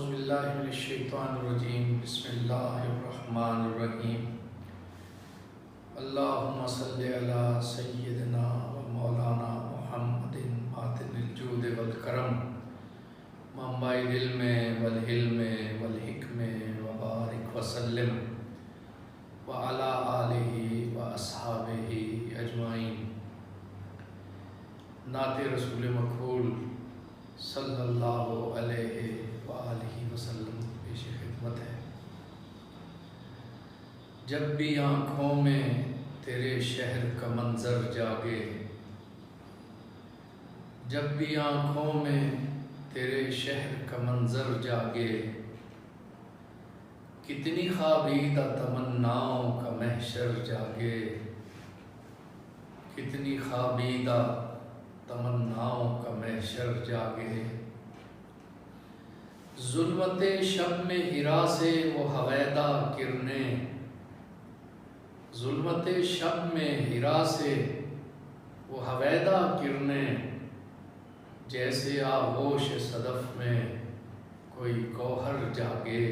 اعوذ باللہ من الشیطان الرجیم بسم اللہ الرحمن الرحیم اللہم صلی علی سیدنا و مولانا محمد ماتن الجود والکرم منبع العلم والحلم والحکم وبارک وسلم وعلی آلہ واصحابہ اجمعین۔ نعت رسول مقبول صلی اللہ علیہ وآلہ وسلم پیش خدمت ہے۔ جب بھی آنکھوں میں تیرے شہر کا منظر جاگے، جب بھی آنکھوں میں تیرے شہر کا منظر جاگے، کتنی خوابیدہ تمناؤں کا محشر جاگے، کتنی خوابیدہ تمناؤں کا محشر جاگے۔ ظلمت شب میں ہرا سے وہ ہویدا کرنیں، ظلمت شب میں ہرا سے وہ ہویدا کرنیں، جیسے آغوش صدف میں کوئی گوہر جاگے،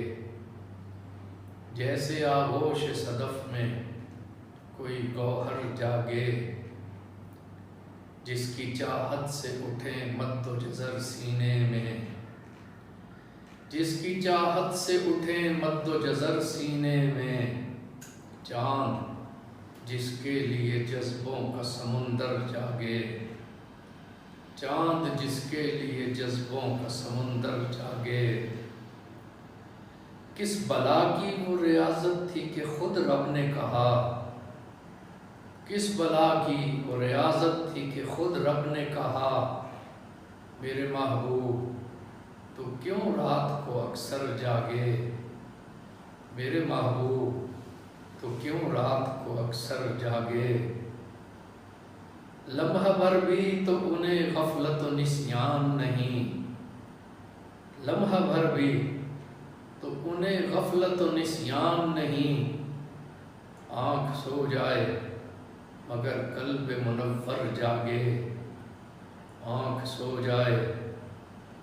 جیسے آغوش صدف میں کوئی گوہر جاگے، جس کی چاہت سے اٹھیں مد و جزر سینے میں، جس کی چاہت سے اٹھیں مد و جزر سینے میں، چاند جس کے لیے جذبوں کا سمندر جاگے، چاند جس کے لیے جذبوں کا سمندر جاگے۔ کس بلا کی وہ ریاضت تھی کہ خود رب نے کہا، کس بلا کی وہ ریاضت تھی کہ خود رب نے کہا، میرے محبوب تو کیوں رات کو اکثر جاگے، میرے محبوب تو کیوں رات کو اکثر جاگے۔ لمحہ بھر بھی تو انہیں غفلت و نسیان نہیں، لمحہ بھر بھی تو انہیں غفلت و نسیان نہیں، آنکھ سو جائے مگر قلب منور جاگے، آنکھ سو جائے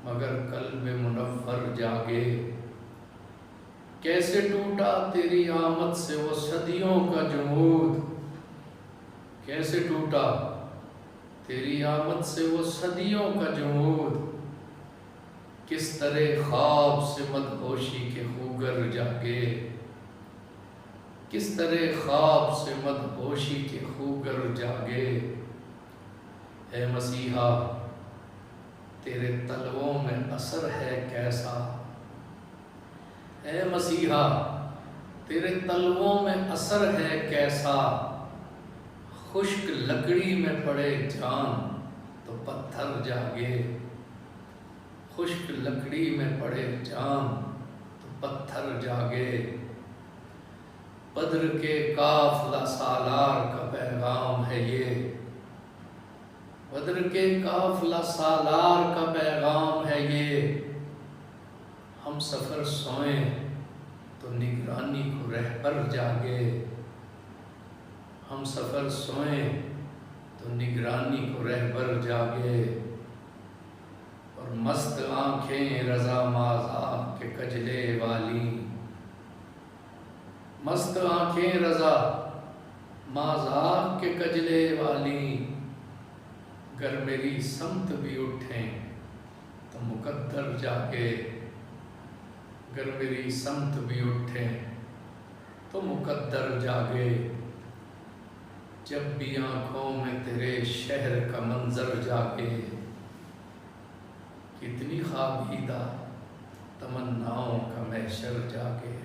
مگر قلب منور جاگے۔ کیسے ٹوٹا تیری آمد سے وہ صدیوں کا جمود، کیسے ٹوٹا تیری آمد سے وہ صدیوں کا جمود، کس طرح خواب سے مدہوشی کے خوگر جاگے، کس طرح خواب سے مدہوشی کے خوگر جاگے۔ اے مسیحا تیرے تلووں میں اثر ہے کیسا، اے مسیحا تیرے تلووں میں اثر ہے کیسا، خشک لکڑی میں پڑے جان تو پتھر جاگے، خشک لکڑی میں پڑے جان تو پتھر جاگے۔ بدر کے قافلہ سالار کا پیغام ہے یہ، بدر کے قافلہ سالار کا پیغام ہے یہ، ہم سفر سوئیں تو نگرانی کو رہبر جاگے، ہم سفر سوئیں تو نگرانی کو رہبر جاگے۔ اور مست آنکھیں رضا ماذاق کے کجلے والی، مست آنکھیں رضا ماذاق کے کجلے والی، گر میری سمت بھی اٹھیں تو مقدر جاگے، گر میری سمت بھی اٹھیں تو مقدر جاگے۔ جب بھی آنکھوں میں تیرے شہر کا منظر جاگے، کتنی خوابیدہ تمناؤں کا محشر جاگے۔